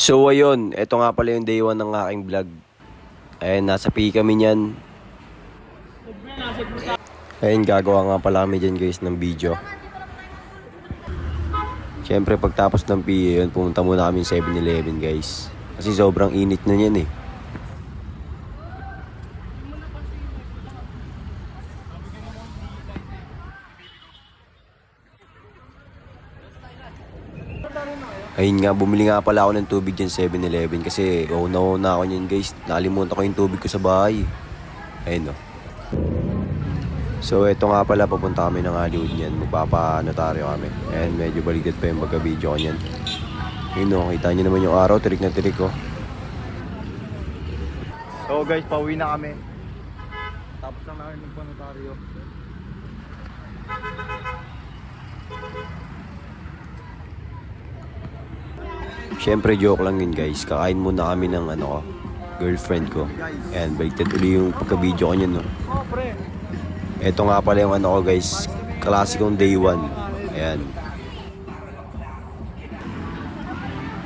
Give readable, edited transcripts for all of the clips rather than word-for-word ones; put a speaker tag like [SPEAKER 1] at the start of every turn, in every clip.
[SPEAKER 1] So ayun, ito nga pala yung day 1 ng aking vlog. Ayun, nasa PI kami niyan. Ayun, gagawa nga pala kami dyan guys ng video. Siyempre pagtapos ng PI yun, pumunta muna kami 7-Eleven guys. Kasi sobrang init na yan eh. Ayun nga, bumili nga pala ako ng tubig dyan 7-Eleven kasi na ako niyan guys. Nakalimutan ko yung tubig ko sa bahay. Ayun o. So ito nga pala, papunta kami ng Hollywood niyan. Magpapa-notaryo kami. And medyo baligtad pa yung pagka-video ko niyan. Ayun o, kita nyo naman yung araw, tirik na tirik o.
[SPEAKER 2] So guys, pauwi na kami. Tapos lang namin magpa-notaryo.
[SPEAKER 1] Siyempre joke lang yun guys. Kakain muna kami ng girlfriend ko. And baligtad uli yung pagka-video ko niyan no. Ito nga pala yung ko guys. Klasikong day 1. Ayan.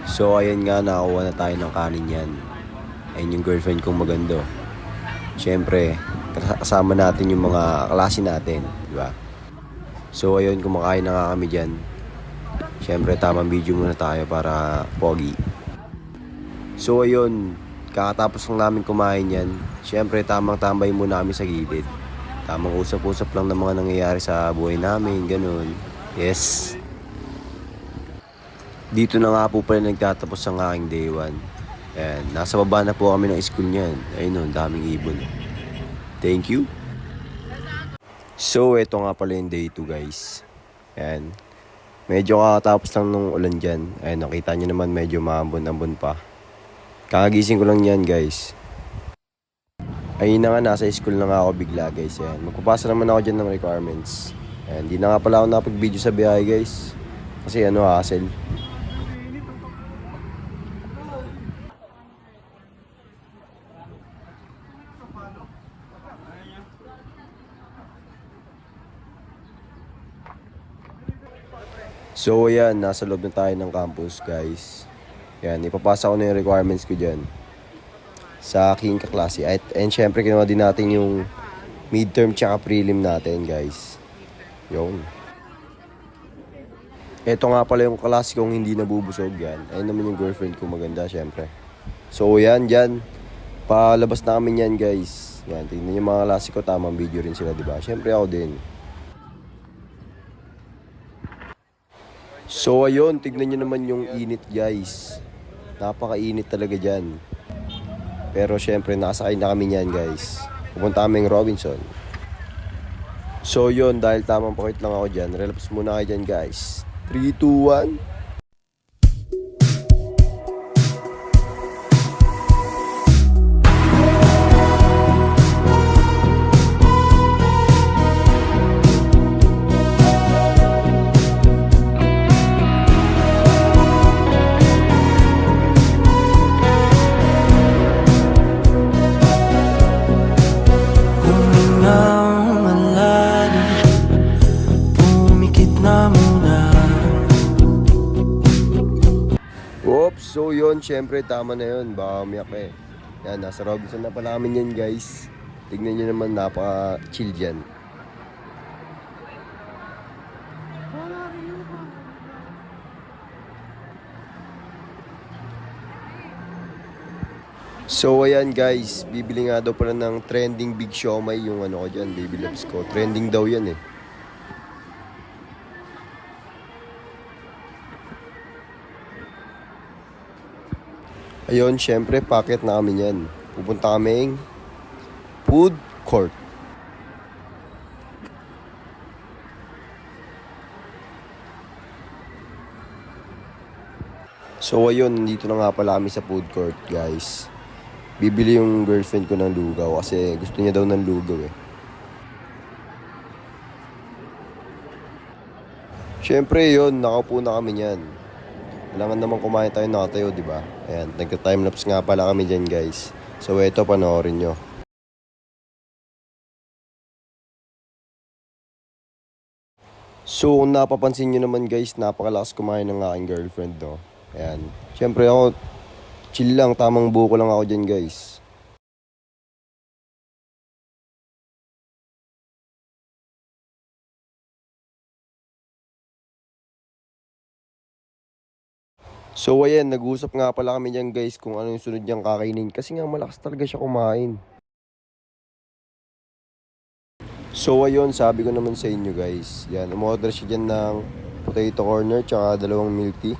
[SPEAKER 1] So ayan nga, nakakuha na tayo ng kanin yan. Ayan yung girlfriend kong maganda. Siyempre, kasama natin yung mga klase natin. Diba? So ayun, kumakain na nga kami dyan. Siyempre, tamang video muna tayo para pogi. So ayun, kakatapos lang namin kumain yan. Siyempre, tamang tambay muna kami sa gilid. Tamang usap-usap lang ng mga nangyayari sa buhay namin, ganun. Yes. Dito na nga po pala nagtatapos ang aking day 1. Ayan, nasa baba na po kami ng school niyan. Ayun o, daming ibon. Thank you. So, ito nga pala yung day 2 guys. Ayan. Medyo kakatapos lang nung ulan dyan. Ayan, nakita nyo naman medyo maambon-ambon pa. Kakagising ko lang yan guys. Ayun na nga, nasa school na nga ako bigla guys. Ayan, magpapasa naman ako dyan ng requirements. Ayan, di na nga pala ako napag-video sa biyahe guys. Kasi hassle. So ayan, nasa loob na tayo ng campus guys. Ayan, ipapasa ko na yung requirements ko dyan sa aking kaklase. And syempre kinuha din natin yung midterm tsaka prelim natin guys. Yun. Ito nga pala yung kaklase kong hindi nabubusog yan. Ayun naman yung girlfriend ko maganda syempre. So yan, dyan. Palabas na kami yan guys. Yan, tingnan yung mga kaklase ko, tamang video rin sila diba. Syempre ako din. So ayun, tignan nyo naman yung init guys. Napakainit talaga dyan. Pero syempre nakasakay na kami niyan guys. Pupunta kaming Robinson. So yun, dahil tamang pakit lang ako dyan, relax muna kayo dyan guys. 3, 2, 1. Oops, so yun, syempre tama na yun, baka umiyak eh. Yan, nasa Robinson na pala kami yan guys. Tignan nyo naman, napaka-chill dyan. So ayan guys, bibili nga daw pala ng trending big siomai yung ko dyan, baby loves ko. Trending daw yan eh. Ayun, syempre, packet na kami yan. Pupunta kaming food court. So ayun, dito na nga pala kami sa food court guys. Bibili yung girlfriend ko ng lugaw kasi gusto niya daw ng lugaw eh. Syempre yun, nakaupo na kami niyan. Kailangan naman kumain tayo nakatayo, di ba? Ayan, nagka-timelapse nga pala kami dyan guys. So eto, panoorin nyo. So kung napapansin nyo naman guys, napakalakas kumain ng aking girlfriend no. Ayan. Siyempre ako, Chill lang, tamang buko lang ako dyan guys. So ayan, nag-usap nga pala kami dyan guys kung ano yung sunod niyang kakainin. Kasi nga malakas talaga siya kumain. So ayun, sabi ko naman sa inyo guys. Yan, umorder siya dyan ng potato corner tsaka 2 milk tea.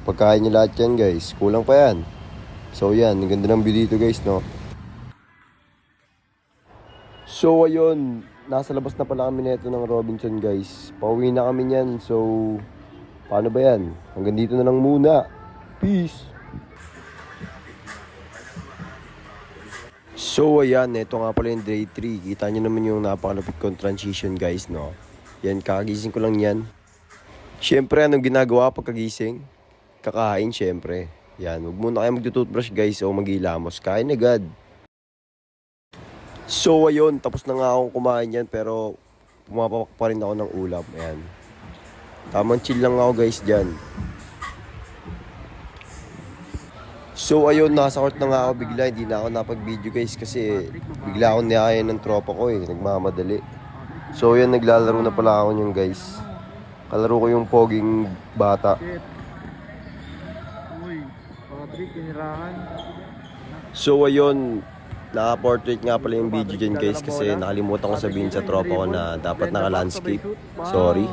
[SPEAKER 1] Pagkain niya lahat yan guys, kulang pa yan. So yan, ang ganda ng view dito guys, no? So ayun, nasa labas na pala kami neto ng Robinson guys. Pauwi na kami niyan, so paano ba yan? Hanggang dito na lang muna. Peace! So ayan, ito nga pala yung day 3. Kita nyo naman yung napakalapit kong transition guys, no? Yan, kakagising ko lang yan. Siyempre, anong ginagawa pagkagising? Kakain, siyempre. Yan, huwag muna kayo magtutoothbrush guys o maghilamos. Kain agad. So ayun, tapos na nga akong kumain yan pero pumapapak pa rin ako ng ulam. Ayan. Tamang chill lang ako guys dyan. So ayun, nasa court na nga ako bigla. Hindi na ako napag-video guys kasi bigla akong niyaya ng tropa ko eh. Nagmamadali. So yan, naglalaro na pala ako yung guys. Kalaro ko yung poging bata.
[SPEAKER 2] Uy, Patrick, tinirahan.
[SPEAKER 1] So ayun, naka-portrait nga pala yung video dyan guys kasi nakalimutan ko sabihin sa tropa ko na dapat naka-landscape. Sorry.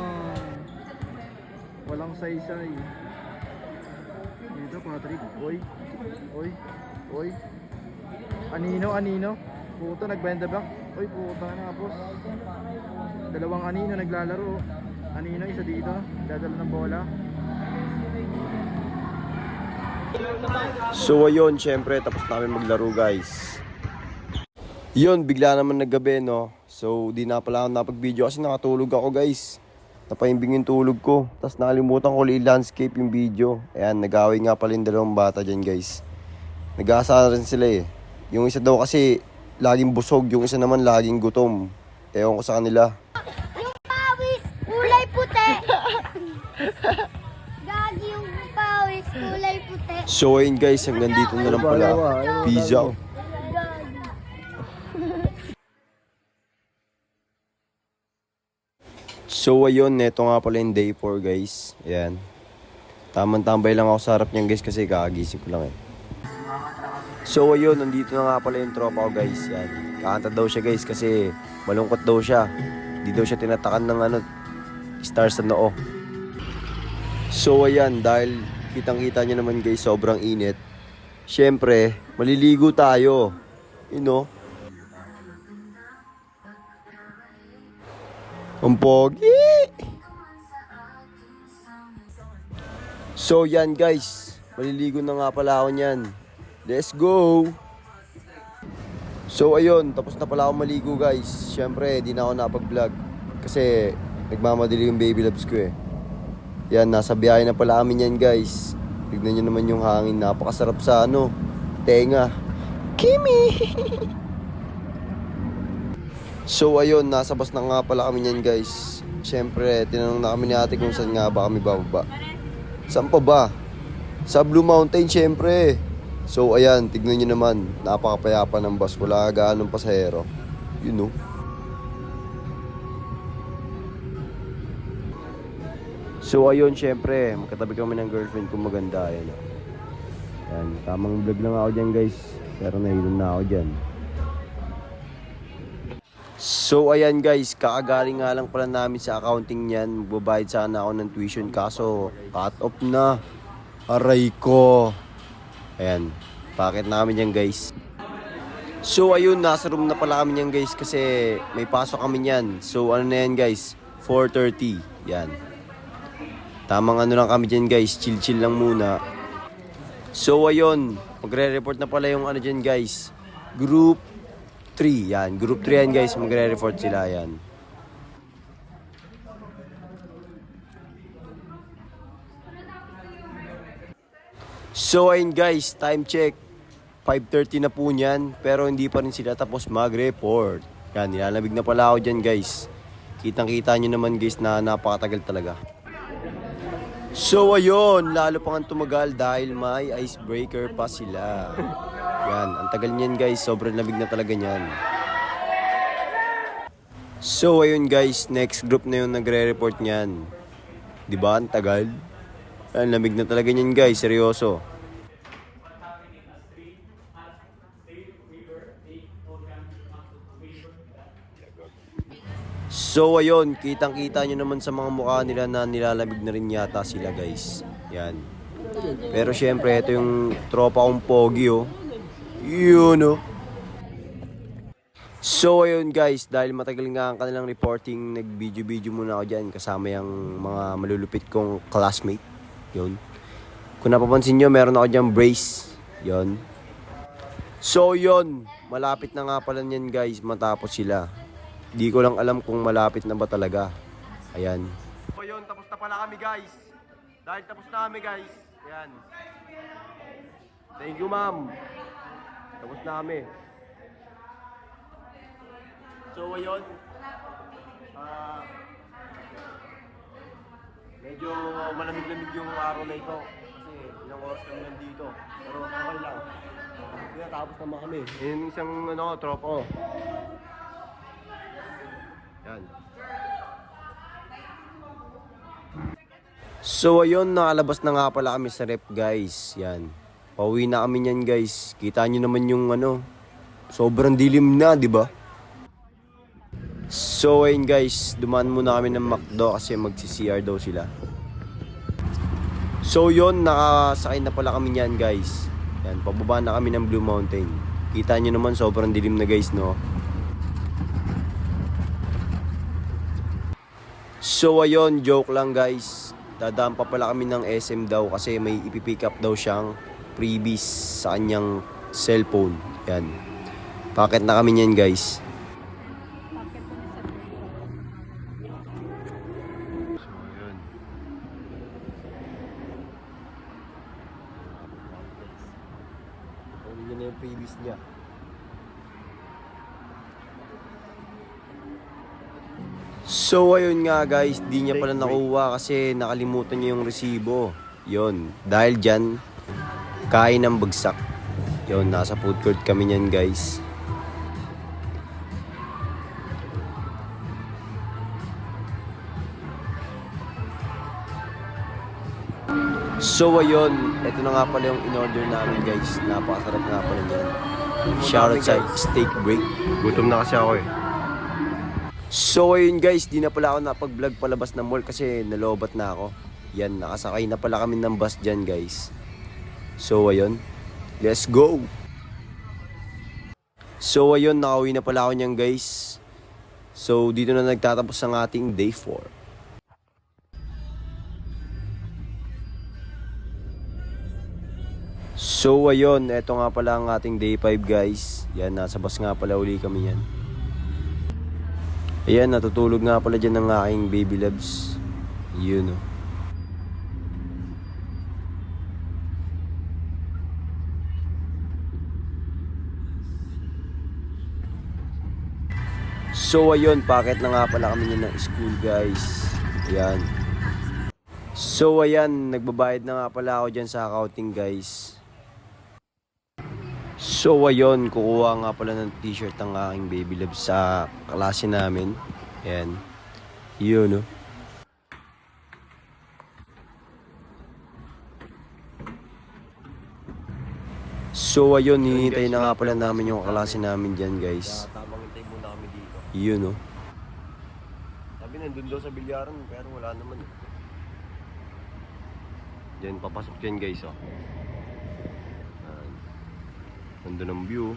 [SPEAKER 2] Walang saysay. Dito, Patrick. Oy. Oy. Oy. Anino. Puto, nagbenda back. Oy, puta na, boss. 2 anino naglalaro. Anino, isa dito. Dadala ng bola.
[SPEAKER 1] So ayun, syempre tapos namin maglaro guys. Yun, bigla naman naggabi no. So di na pala ako napag-video kasi nakatulog ako guys. Napahimbing yung tulog ko. Tapos nakalimutan ko i-landscape yung video. Ayan, nag-away nga pala yung 2 bata dyan guys. Nag-aasara rin sila eh. Yung isa daw kasi laging busog, yung isa naman laging gutom. Ewan ko sa kanila.
[SPEAKER 3] Yung pawis, kulay puti. Gagi yung pawis, kulay puti.
[SPEAKER 1] So ayun guys, hanggang dito na lang pala. Peace out. So ayun, neto nga pala yung day 4 guys. Ayan. Tamang tambay lang ako sa harap niyan guys kasi kakagising ko lang eh. So ayun, nandito na nga pala yung tropa ko guys. Yan. Kakanta daw siya guys kasi malungkot daw siya. Di daw siya tinatakan ng stars sa noo. So ayan, dahil kitang-kita niyo naman guys, sobrang init. Syempre, maliligo tayo. You know? Ang pogi! So yan guys, maliligo na nga pala ako niyan. Let's go! So ayun, tapos na pala ako maligo guys. Syempre, di na ako napag-vlog. Kasi nagmamadali yung baby loves ko eh. Yan, nasa biyahe na pala kami yan guys. Tignan nyo naman yung hangin, napakasarap sa tenga. Kimi! So ayun, nasa bus na nga pala kami niyan guys. Siyempre, tinanong na kami ni ate kung saan nga ba kami bababa. Saan pa ba? Sa Blue Mountain siyempre. So ayan, tignan nyo naman. Napakapayapa ng bus, wala gaanong pasahero. You know. So ayun, siyempre, magkatabi kami ng girlfriend kong maganda. Ayan, ayan, tamang vlog lang ako dyan guys. Pero nahilom na ako dyan. So ayan guys, kakagaling nga lang pala namin sa accounting niyan. Magbabayad sana ako ng tuition kaso cut off na. Aray ko. Ayan, packet namin yan guys. So ayun, nasa room na pala kami yan guys kasi may pasok kami niyan. So ano na yan guys, 4:30. Yan. Tamang lang kami dyan guys, chill lang muna. So ayun, magre-report na pala yung dyan guys, Group 3, yan. Group 3 yan guys, magre-report sila yan. So ayun guys, time check. 5:30 na po niyan, pero hindi pa rin sila tapos mag-report. Yan, nilalamig na pala ako dyan guys. Kitang-kita nyo naman guys na napakatagal talaga. So ayun, lalo pang tumagal dahil may icebreaker pa sila. Yan, ang tagal niyan guys, sobrang lamig na talaga niyan. So ayun guys, next group na yung nagre-report niyan. 'Di ba? Ang tagal. Ang lamig na talaga niyan guys, seryoso. So ayun, kitang-kita nyo naman sa mga mukha nila na nilalamig na rin yata sila guys. Yan. Pero syempre, ito yung tropa kong pogi oh. Yun oh. So ayun guys, dahil matagal nga ang kanilang reporting, nag-video-video muna ako dyan kasama yung mga malulupit kong classmate. Yun. Kung napapansin nyo, meron ako dyan brace. Yun. So yun, malapit na nga pala niyan guys matapos sila. Di ko lang alam kung malapit na ba talaga. Ayan. So yun, tapos na pala kami guys. Dahil tapos na kami guys. Ayan. Thank you ma'am. Tapos na kami. So ayun. Medyo malamig-lamig yung araw na ito. Kasi ilang oras kami nandito. Pero okay lang. Kaya tapos naman kami. Yun isang tropa ko. Yan. So ayun, nakalabas na nga pala kami sa rep guys. Yan. Pauwi na kami niyan guys. Kita nyo naman yung sobrang dilim na, di ba? So ayun guys, dumaan muna kami ng McDo kasi magsi-CR daw sila. So yun, nakasakay na pala kami niyan guys. Yan, pababa na kami ng Blue Mountain. Kita nyo naman sobrang dilim na guys, no? So ayun, joke lang guys. Dadaan pa pala kami ng SM daw kasi may ipipick up daw siyang freebies sa kanyang cellphone. Yan. Packet na kami niyan guys. So ayun. Kunin niya na yung freebies niya. So ayun nga guys, di niya pala nakuha kasi nakalimutan niya yung resibo. Yon, dahil dyan, kain ng bagsak. Yon, nasa food court kami niyan guys. So ayun, ito na nga pala yung in-order namin guys. Napakasarap nga pala niyan. Shoutout sa steak break. Gutom na kasi ako eh. So ayun guys, di na pala ako napag-vlog palabas ng mall kasi nalobat na ako. Yan, nakasakay na pala kami ng bus dyan guys. So ayun, let's go! So ayun, nakauwi na pala ako niyan guys. So dito na nagtatapos ang ating day 4. So ayun, eto nga pala ang ating day 5 guys. Yan, nasa bus nga pala uli kami yan. Ayan, natutulog nga pala dyan ng aking baby loves. Yun oh. So ayun, packet na nga pala kami ng school guys. Ayan. So ayan, nagbabayad na nga pala ako dyan sa accounting guys. So ayun, kukuha nga pala ng t-shirt ang aking baby love sa klase namin. Ayan. Yun no. So ayun, hinihintay na nga pala namin yung klase namin dyan guys. Tamang hintay muna kami dito. Yun no. Sabi nandun daw sa bilyaran pero wala naman. Diyan papasok dyan guys oh. Ganda ng view.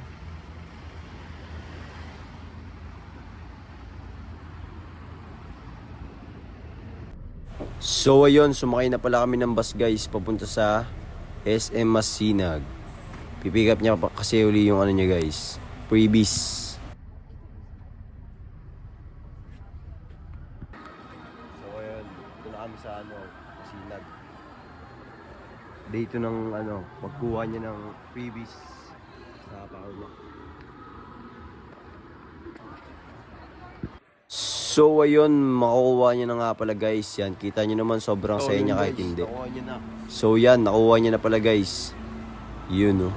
[SPEAKER 1] So ayun, sumakay na pala kami ng bus guys papunta sa SM Masinag. Pipick up niya kasi uli yung niya guys, freebies. So ayun, dito na kami sa Masinag. Dito ng pagkuha niya ng freebies. So ayun, makukuha niya na nga pala guys. Yan, kita niyo naman sobrang saya niya kahit hindi. So yan, nakuha niya na pala guys. Yun oh.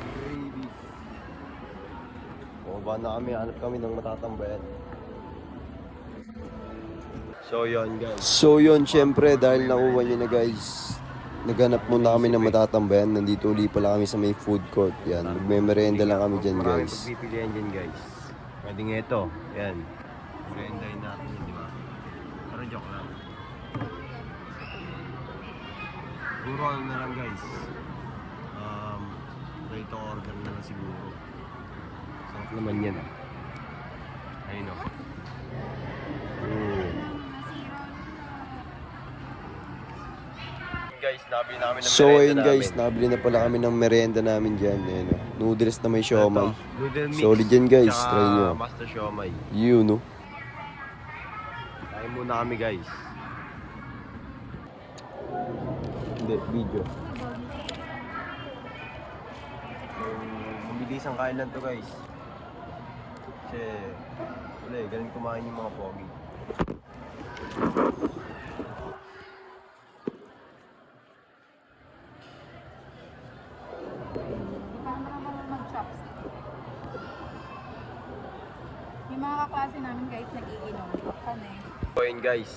[SPEAKER 1] Baba na kami, hanap kami ng matatambayan. So yun guys. So yun, syempre dahil nakuha niya na guys. Naghanap muna kami ng matatambayan. Nandito uli pala kami sa may food court. Yan, magme-merienda lang kami dyan guys. Maraming pagpipilian dyan guys. Pwede nga ito. Yan. Meriendahin natin yun, di ba? Pero joke lang. Siguro ano na lang guys. Ready to order na lang siguro. Sarap naman yan ah. Ayun o. Guys, nabili namin ng So ayun
[SPEAKER 2] merienda
[SPEAKER 1] guys,
[SPEAKER 2] namin.
[SPEAKER 1] nabili na pala kami ng merienda namin dyan. Ayun o. Noodles na may siomay.
[SPEAKER 2] Noodle mix.
[SPEAKER 1] Solid yan guys,
[SPEAKER 2] Tsaka
[SPEAKER 1] try nyo.
[SPEAKER 2] Master siomay.
[SPEAKER 1] Yun o.
[SPEAKER 2] Kain muna kami guys.
[SPEAKER 1] Hindi, video.
[SPEAKER 2] Mabilis ang kain lang to guys. Kasi wala eh, galing kumain yung mga pogi.
[SPEAKER 4] Yung mga kaklase namin guys, nagiinom kami.
[SPEAKER 2] So ayun guys.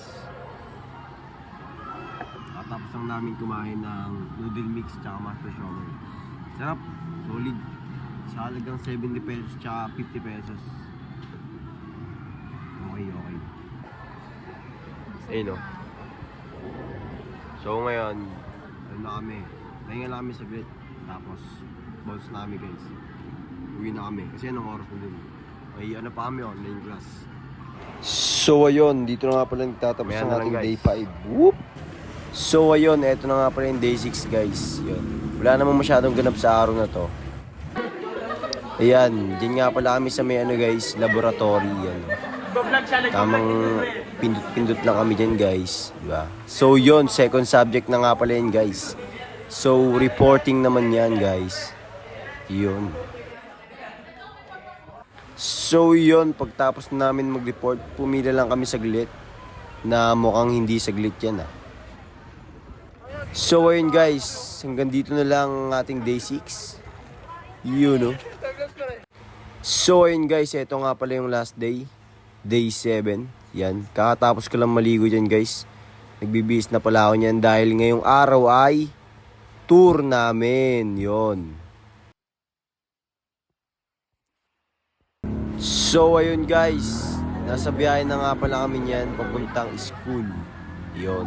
[SPEAKER 2] Tapos lang namin kumain ng noodle mix tsaka master siomay. Sarap, solid. Sa halagang 70 pesos tsaka 50 pesos. Okay. Ayun o. So ngayon, ano na kami. Pahinga na kami saglit. Tapos, bounce na kami guys. Uwi na kami. Kasi anong oras na dun? May ano pa kami, online class.
[SPEAKER 1] So ayun, dito na nga pala nagtatapos
[SPEAKER 2] Maya
[SPEAKER 1] ang
[SPEAKER 2] na lang,
[SPEAKER 1] ating
[SPEAKER 2] guys.
[SPEAKER 1] day 5. Whoop! So ayun, eto na nga pala yung day 6 guys. Yun. Wala namang masyadong ganap sa araw na to. Ayan, din nga pala kami sa may ano guys, laboratory. Yan. Tamang pindot-pindot lang kami dyan guys. Diba? So yun, second subject na nga pala yun guys. So reporting naman yan guys. Yun. So yun, pagtapos namin mag-report, pumila lang kami saglit na mukhang hindi saglit yan ah. So ayun guys, hanggang dito na lang ang ating day 6. Yun no. So ayun guys, ito nga pala yung last day. Day 7. Yan, kakatapos ko lang maligo dyan guys. Nagbibihis na pala ako niyan dahil ngayong araw ay tour namin. Yun. So ayun guys, nasa biyahe na nga pala kami niyan papuntang school. Yun.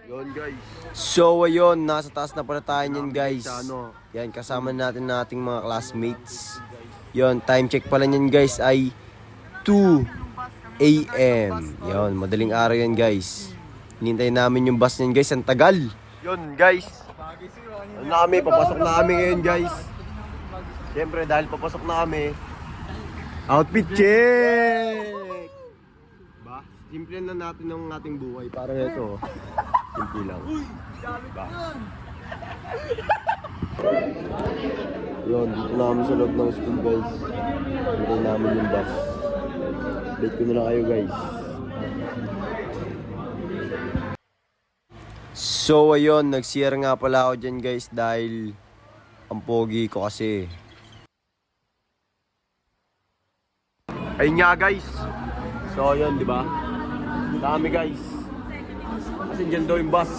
[SPEAKER 2] Yun guys.
[SPEAKER 1] So ayun, nasa taas na pala tayo niyan guys.
[SPEAKER 2] Sa ano,
[SPEAKER 1] Yan, kasama natin na ating mga classmates. Yun, time check pala niyan guys ay 2 AM. Yun, madaling araw yan guys. Hinintay namin yung bus niyan guys, ang tagal.
[SPEAKER 2] yun guys. Ano na kami, papasok na kami ngayon guys. Siyempre dahil papasok na kami, outfit check! Ba? Simple na natin ang ating buhay. Parang ito. Simple lang. Ba?
[SPEAKER 1] Yun, dito na kami sa loob ng school guys. Hintay namin yung bus. Date ko na lang kayo guys. So ayun, nag-CR nga pala ako dyan guys dahil ang pogi ko kasi.
[SPEAKER 2] Ayun nga guys. So yun, di ba? Dami guys. Kasi dyan daw yung bus.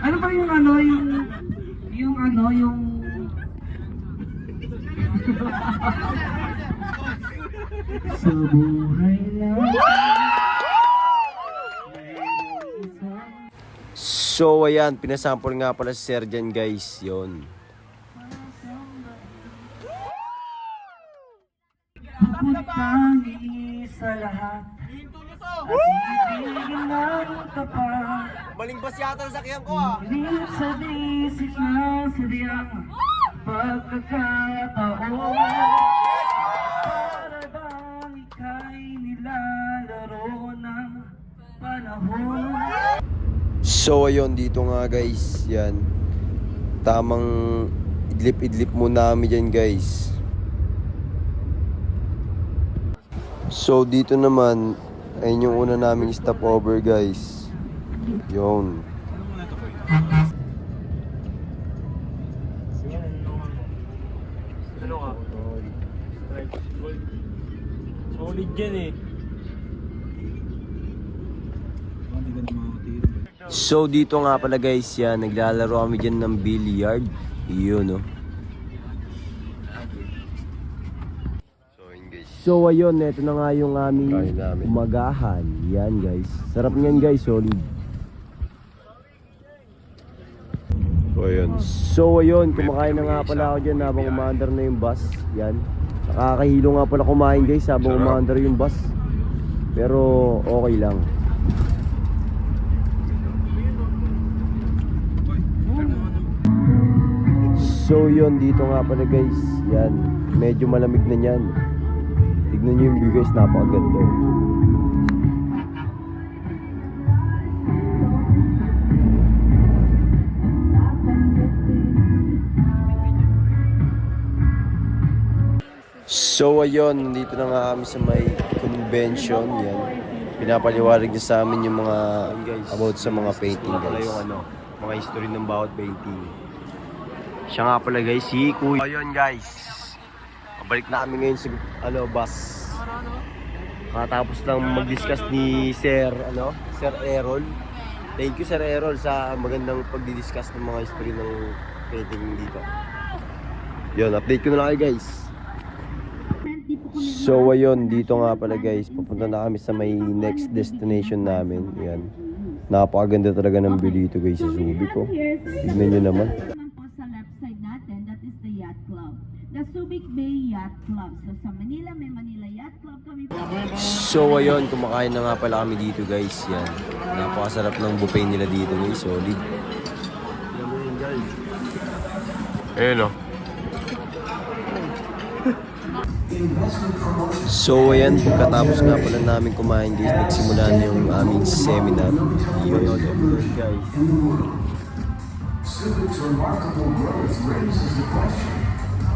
[SPEAKER 5] Ano ba yung ano, yung sa buhay lang.
[SPEAKER 1] So ayan, pinasample nga pala si Sir dyan guys. Yun.
[SPEAKER 5] Pupuntahan sa lahat at ibigin ng tapat.
[SPEAKER 2] Maling bus yata sa sakyan ko ah.
[SPEAKER 5] Ngunit sa isip na sadyang pagkakataon, para bang ika'y nilalaro ng panahon.
[SPEAKER 1] So ayun, dito nga guys. Yan. tamang idlip-idlip muna kami dyan guys. So dito naman, ayun yung una naming stopover guys. Yun.
[SPEAKER 5] Ano ka? Solid yan eh.
[SPEAKER 1] So dito nga pala guys yan, naglalaro kami dyan ng billiard. Yun no. So ayun, eto na nga yung aming
[SPEAKER 2] Kain namin.
[SPEAKER 1] umagahan. Yan guys. Sarap niyan guys, solid. So ayun, kumakain na nga pala ako dyan habang umaandar na yung bus. Yan. Nakakahilo nga pala kumain guys habang umaandar yung bus. Pero okay lang. So yun, dito nga pala guys. Yan, medyo malamig na yan. Tignan nyo yung view guys, napakaganda. So ayun, dito na nga kami sa may convention. Yan, pinapaliwanag niya sa amin yung mga about sa mga painting guys.
[SPEAKER 2] Yung ano, mga history ng bawat painting. Siya nga pala guys, si Kuya. Ayun guys, pabalik na kami ngayon sa bus. Katapos lang mag-discuss ni Sir Errol. Thank you Sir Errol sa magandang pagdi-discuss ng mga history ng painting dito. Yun, update ko na lang kayo guys.
[SPEAKER 1] So ayun, dito nga pala guys, papunta na kami sa may next destination namin. Yan, napakaganda talaga ng view dito guys sa Subic ko. Tignan nyo naman.
[SPEAKER 6] Sa left side natin, that is the Yacht Club. The Subic Bay Yacht Club. So sa Manila, may Manila Yacht Club kami.
[SPEAKER 1] So ayun, kumakain na nga pala kami dito guys. Yan, napakasarap ng buffet nila dito guys, solid.
[SPEAKER 2] Ayun o.
[SPEAKER 1] So ayan, pagkatapos nga pala namin kumain guys, nagsimula na yung aming seminar. Yun guys.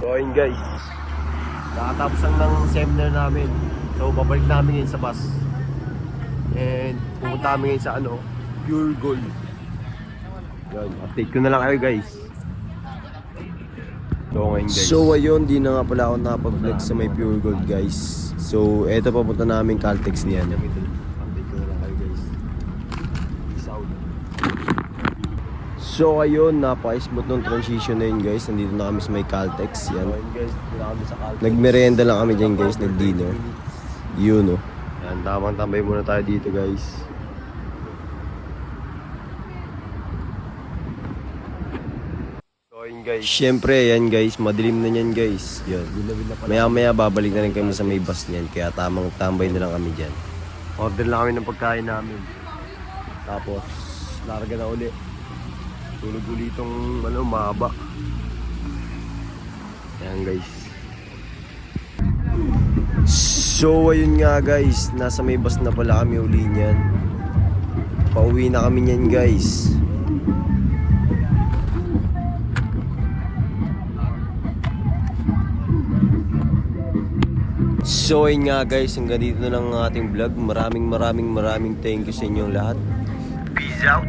[SPEAKER 2] So ayun guys, nakatapos lang ng seminar namin. So babalik namin ngayon sa bus. And pupunta kami ngayon sa Pure Gold. Yan, update ko na lang kayo guys. So ngayon guys.
[SPEAKER 1] So ayun, di na nga pala ako nakapag-vlog sa may Pure Gold guys. So eto, papunta namin Caltex niyan.
[SPEAKER 2] Update ko na lang kayo guys. Peace out.
[SPEAKER 1] So ayun, napaka-smooth ng transition na yun guys. Nandito na kami sa may Caltex. Yan.
[SPEAKER 2] So ayun guys, punta kami sa Caltex.
[SPEAKER 1] Nagmerienda lang kami dyan guys, nag-dinner. Yun no.
[SPEAKER 2] Yan, tamang tambay muna tayo dito guys. So ayun guys.
[SPEAKER 1] Siyempre, yan guys, madilim na yan guys. Yun. Maya-maya babalik na rin kami sa may bus niyan. Kaya tamang tambay na lang kami dyan.
[SPEAKER 2] Order lang kami ng pagkain namin. Tapos, larga na uli. Tulog uli itong mahaba. Ayan guys.
[SPEAKER 1] So ayun nga guys, nasa may bus na pala kami uli niyan. Pauwi na kami niyan guys. So ayun nga guys, hanggang dito na lang ang ating vlog. Maraming thank you sa inyong lahat. Peace out.